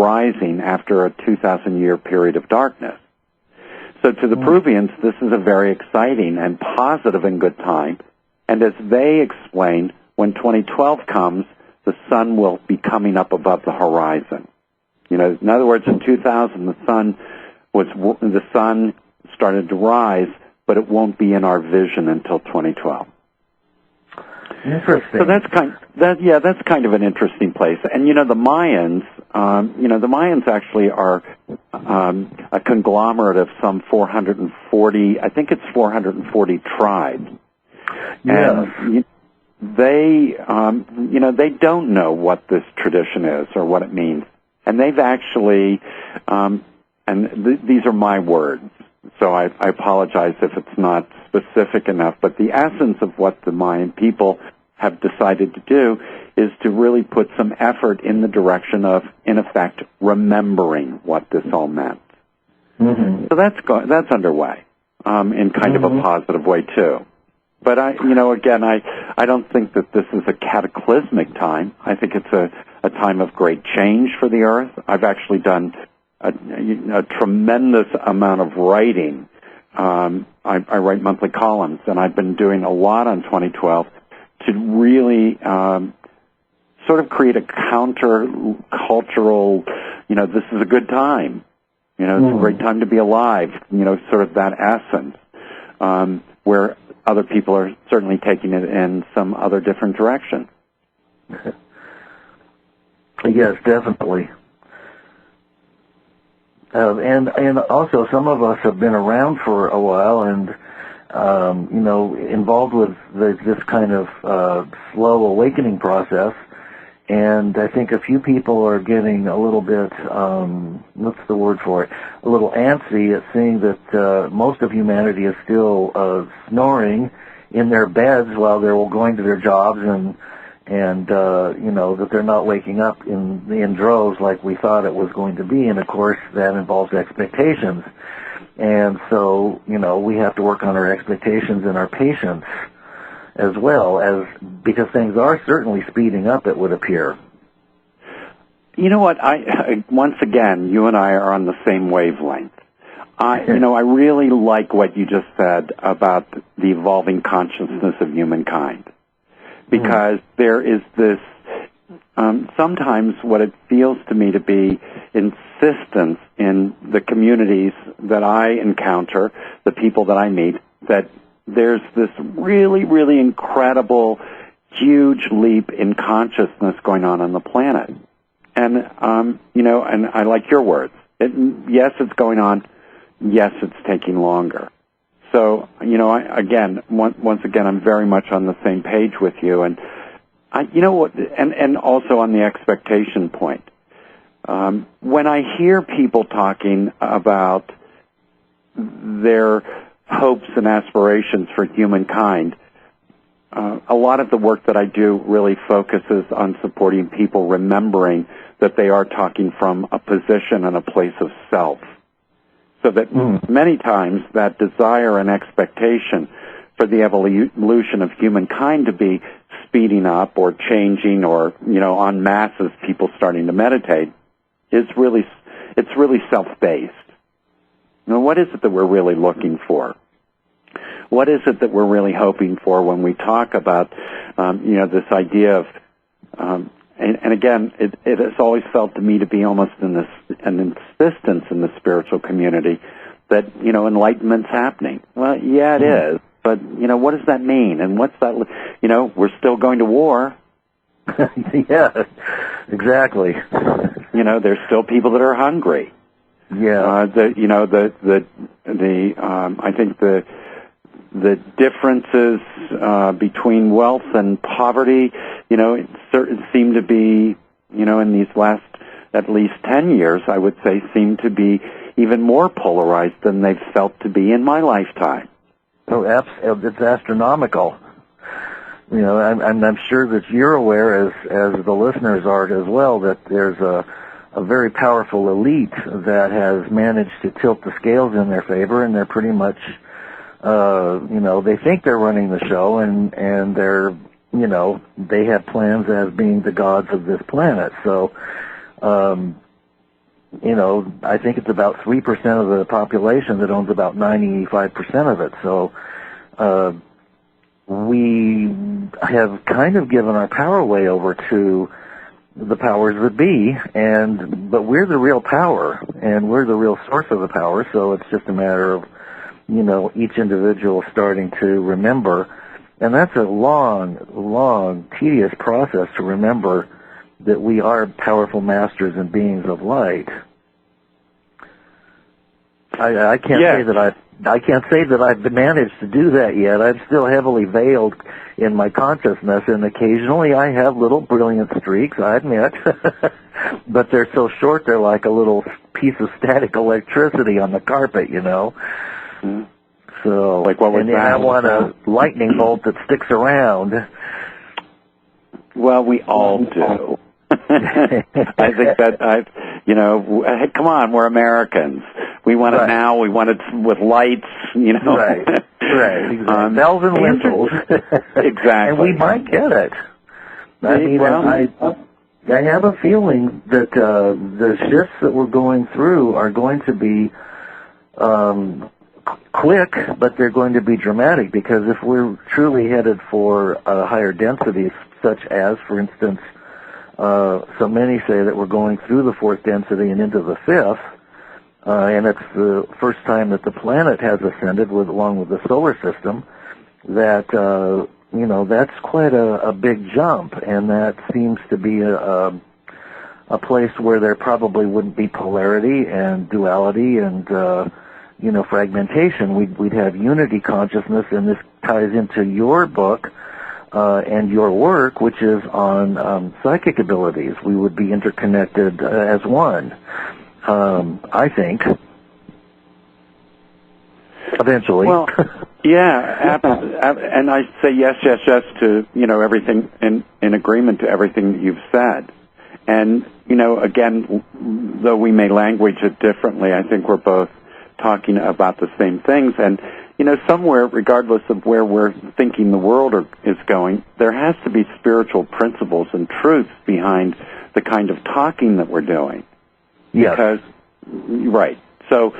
rising after a 2,000-year period of darkness. So to the Peruvians, this is a very exciting and positive and good time. And as they explain, when 2012 comes, the sun will be coming up above the horizon. You know, in other words, in 2000, the sun started to rise, but it won't be in our vision until 2012. Interesting. So that's kind of an interesting place. And the Mayans, the Mayans actually are a conglomerate of some 440, I think it's 440 tribes. Yes. And they don't know what this tradition is or what it means. And they've actually, these are my words, so I apologize if it's not specific enough, but the essence of what the Mayan people have decided to do is to really put some effort in the direction of, in effect, remembering what this all meant. Mm-hmm. So that's underway in kind of a positive way, too. But I don't think that this is a cataclysmic time. I think it's a time of great change for the Earth. I've actually done a tremendous amount of writing. I write monthly columns, and I've been doing a lot on 2012 to really sort of create a counter-cultural, this is a good time. It's a great time to be alive, sort of that essence, where other people are certainly taking it in some other different direction. Yes, definitely. And also, some of us have been around for a while and, involved with this kind of slow awakening process. And I think a few people are getting a little bit, what's the word for it, a little antsy at seeing that most of humanity is still snoring in their beds while they're going to their jobs and that they're not waking up in droves like we thought it was going to be. And, of course, that involves expectations. And so, we have to work on our expectations and our patience as well, as because things are certainly speeding up, it would appear. You know what? Once again, you and I are on the same wavelength. I really like what you just said about the evolving consciousness of humankind. Because there is this, sometimes what it feels to me to be insistence in the communities that I encounter, the people that I meet, that there's this really, really incredible, huge leap in consciousness going on the planet. And, and I like your words. Yes, it's going on. Yes, it's taking longer. So, once again, I'm very much on the same page with you. And, and also on the expectation point. When I hear people talking about their hopes and aspirations for humankind, a lot of the work that I do really focuses on supporting people remembering that they are talking from a position and a place of self. So that many times that desire and expectation for the evolution of humankind to be speeding up or changing or, en masse as people starting to meditate is really self-based. What is it that we're really looking for? What is it that we're really hoping for when we talk about, this idea of, and again, it has always felt to me to be almost an insistence in the spiritual community that, enlightenment's happening. Well, yeah, it is. But, what does that mean? And what's that, we're still going to war. Yeah, exactly. There's still people that are hungry. Yeah. I think the differences between wealth and poverty, seem to be, in these last at least 10 years, I would say, seem to be even more polarized than they've felt to be in my lifetime. Oh, it's astronomical. I'm sure that you're aware, as the listeners are as well, that there's a very powerful elite that has managed to tilt the scales in their favor, and they're pretty much, they think they're running the show, and they're, they have plans as being the gods of this planet. So, I think it's about 3% of the population that owns about 95% of it. So we have kind of given our power away over to the powers that be, but we're the real power, and we're the real source of the power, so it's just a matter of, each individual starting to remember, and that's a long, tedious process to remember that we are powerful masters and beings of light. I can't say that I've managed to do that yet. I'm still heavily veiled in my consciousness, and occasionally I have little brilliant streaks, I admit. But they're so short, they're like a little piece of static electricity on the carpet, Mm-hmm. So, like what was that? I want a lightning bolt that sticks around. Well, we all do. I think that hey, come on, we're Americans. We want it now. We want it with lights, Right. Exactly. Bells and whistles. Exactly. And we might get it. I have a feeling that the shifts that we're going through are going to be quick, but they're going to be dramatic, because if we're truly headed for a higher density, such as, for instance, so many say that we're going through the fourth density and into the fifth, and it's the first time that the planet has ascended along with the solar system, that, that's quite a big jump, and that seems to be a place where there probably wouldn't be polarity and duality and, fragmentation. We'd have unity consciousness, and this ties into your book, and your work, which is on psychic abilities. We would be interconnected as one, I think, eventually. Well, yeah, and I say yes to, everything in agreement to everything that you've said. And, again, though we may language it differently, I think we're both talking about the same things. And, somewhere, regardless of where we're thinking the world is going, there has to be spiritual principles and truths behind the kind of talking that we're doing. Yes. Because, right. So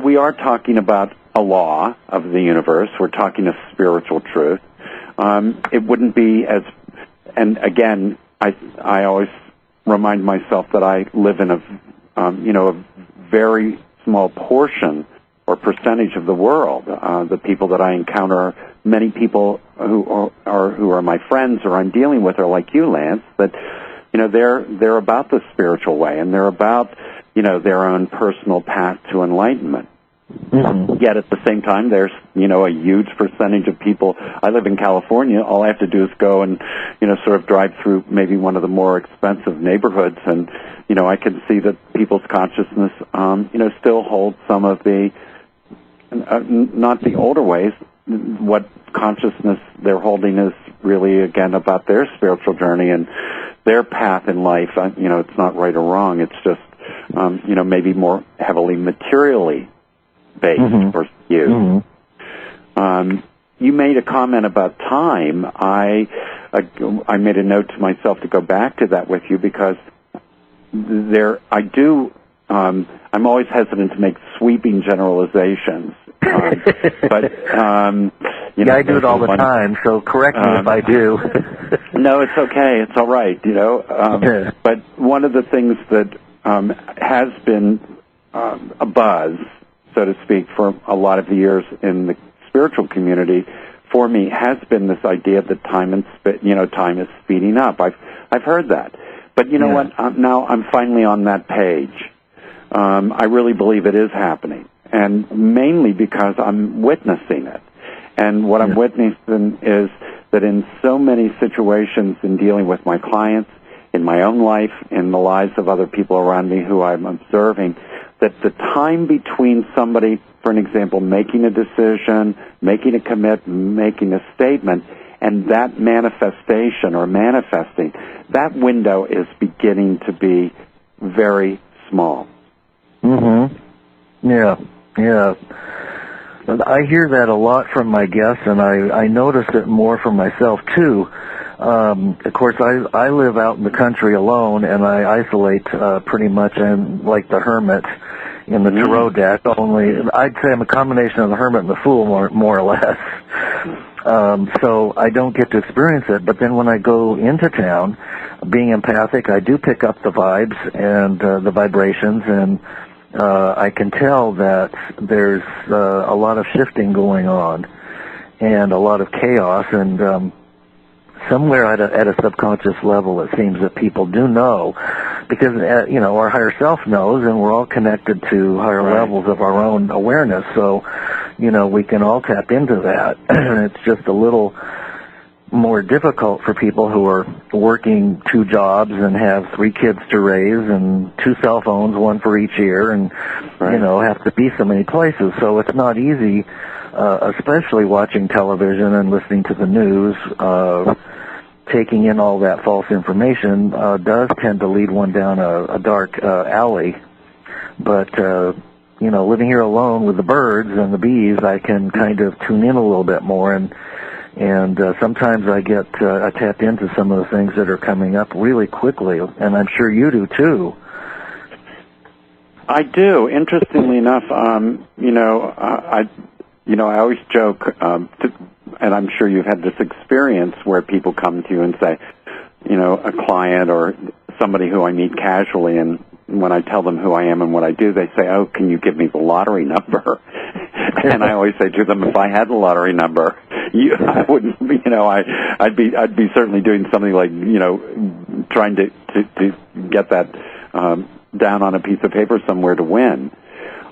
we are talking about a law of the universe. We're talking a spiritual truth. It wouldn't be and again, I always remind myself that I live in a very small portion or percentage of the world. The people that I encounter, many people who are my friends or I'm dealing with are like you, Lance, that, they're about the spiritual way, and they're about, their own personal path to enlightenment. Mm-hmm. Yet at the same time, there's, a huge percentage of people. I live in California. All I have to do is go and, sort of drive through maybe one of the more expensive neighborhoods, and, I can see that people's consciousness, still holds some of the, not the older ways. What consciousness they're holding is really, again, about their spiritual journey and their path in life. It's not right or wrong. It's just, maybe more heavily materially based for you. Mm-hmm. You made a comment about time. I made a note to myself to go back to that with you, because I'm always hesitant to make sweeping generalizations. But I do it all the time, so correct me if I do. No, it's okay. It's all right, But one of the things that has been a buzz, so to speak, for a lot of the years in the spiritual community, for me, has been this idea that time is speeding up. I've heard that, but you know what? Now I'm finally on that page. I really believe it is happening, and mainly because I'm witnessing it. And what I'm witnessing is that in so many situations in dealing with my clients, in my own life, in the lives of other people around me who I'm observing, that the time between somebody, for an example, making a decision, making a commitment, making a statement, and that manifestation or manifesting, that window is beginning to be very small. Mm-hmm. Yeah. I hear that a lot from my guests, and I notice it more for myself, too. Of course, I live out in the country alone, and I isolate pretty much. I'm like the hermit in the tarot deck. Only I'd say I'm a combination of the hermit and the fool, more or less. So I don't get to experience it. But then when I go into town, being empathic, I do pick up the vibes and the vibrations, and I can tell that there's a lot of shifting going on and a lot of chaos, and somewhere at a subconscious level, it seems that people do know, because our higher self knows, and we're all connected to higher levels of our own awareness. So, we can all tap into that. It's just a little more difficult for people who are working 2 jobs and have 3 kids to raise and 2 cell phones, 1 for each ear, and have to be so many places. So it's not easy. Especially watching television and listening to the news, taking in all that false information does tend to lead one down a dark alley. But, living here alone with the birds and the bees, I can kind of tune in a little bit more, and sometimes I get tapped into some of the things that are coming up really quickly, and I'm sure you do too. I do. Interestingly enough, I always joke, and I'm sure you've had this experience where people come to you and say, a client or somebody who I meet casually, and when I tell them who I am and what I do, they say, "Oh, can you give me the lottery number?" And I always say to them, if I had the lottery number, I wouldn't, I'd be certainly doing something like, trying to get that down on a piece of paper somewhere to win.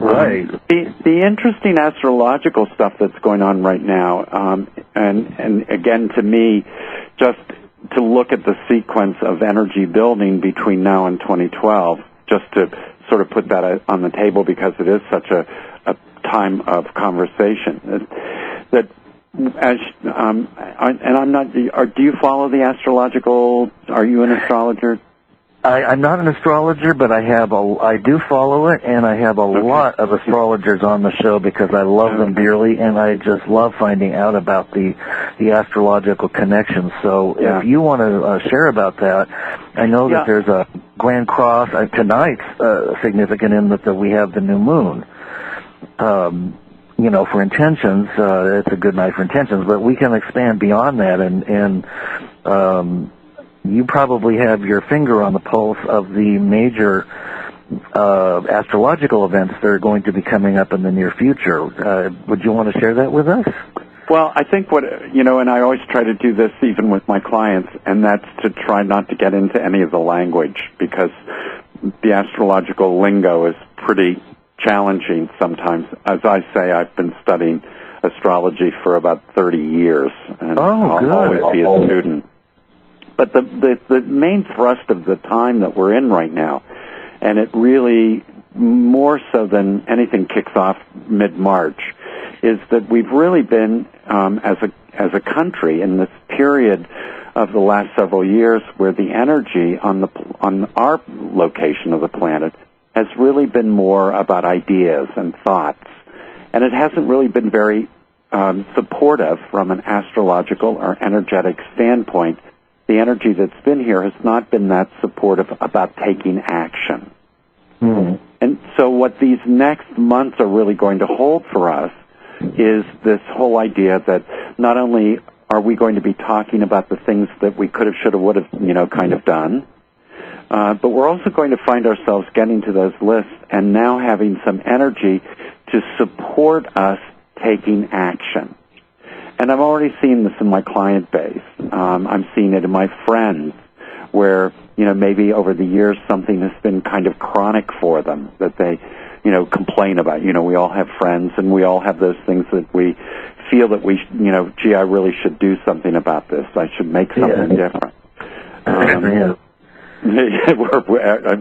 Right. The interesting astrological stuff that's going on right now, and again, to me, just to look at the sequence of energy building between now and 2012, just to sort of put that on the table because it is such a time of conversation. That as and I'm not. Do you follow the astrological? Are you an astrologer? I'm not an astrologer, but I do follow it, and I have a lot of astrologers on the show because I love them dearly, and I just love finding out about the astrological connections. So if you want to share about that, I know that there's a Grand Cross tonight's significant in that we have the new moon. For intentions, it's a good night for intentions, but we can expand beyond that, and you probably have your finger on the pulse of the major astrological events that are going to be coming up in the near future. Would you want to share that with us? Well, I think and I always try to do this even with my clients, and that's to try not to get into any of the language, because the astrological lingo is pretty challenging sometimes. As I say, I've been studying astrology for about 30 years, and I'll always be a student. But the main thrust of the time that we're in right now, and it really, more so than anything, kicks off mid-March, is that we've really been, as a country, in this period of the last several years where the energy on our location of the planet has really been more about ideas and thoughts. And it hasn't really been very supportive from an astrological or energetic standpoint. The energy that's been here has not been that supportive about taking action. Mm-hmm. And so what these next months are really going to hold for us is this whole idea that not only are we going to be talking about the things that we could have, should have, would have, kind of done, but we're also going to find ourselves getting to those lists and now having some energy to support us taking action. And I'm already seeing this in my client base. I'm seeing it in my friends where, maybe over the years something has been kind of chronic for them that they, complain about. We all have friends and we all have those things that we feel that we, gee, I really should do something about this. I should make something different. I'm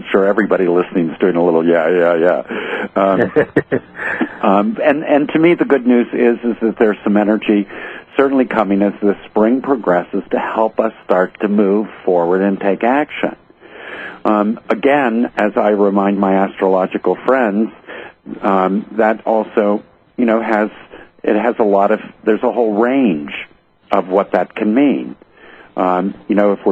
sure everybody listening is doing a little and to me the good news is that there's some energy certainly coming as the spring progresses to help us start to move forward and take action. Again, as I remind my astrological friends, that also there's a whole range of what that can mean. If we're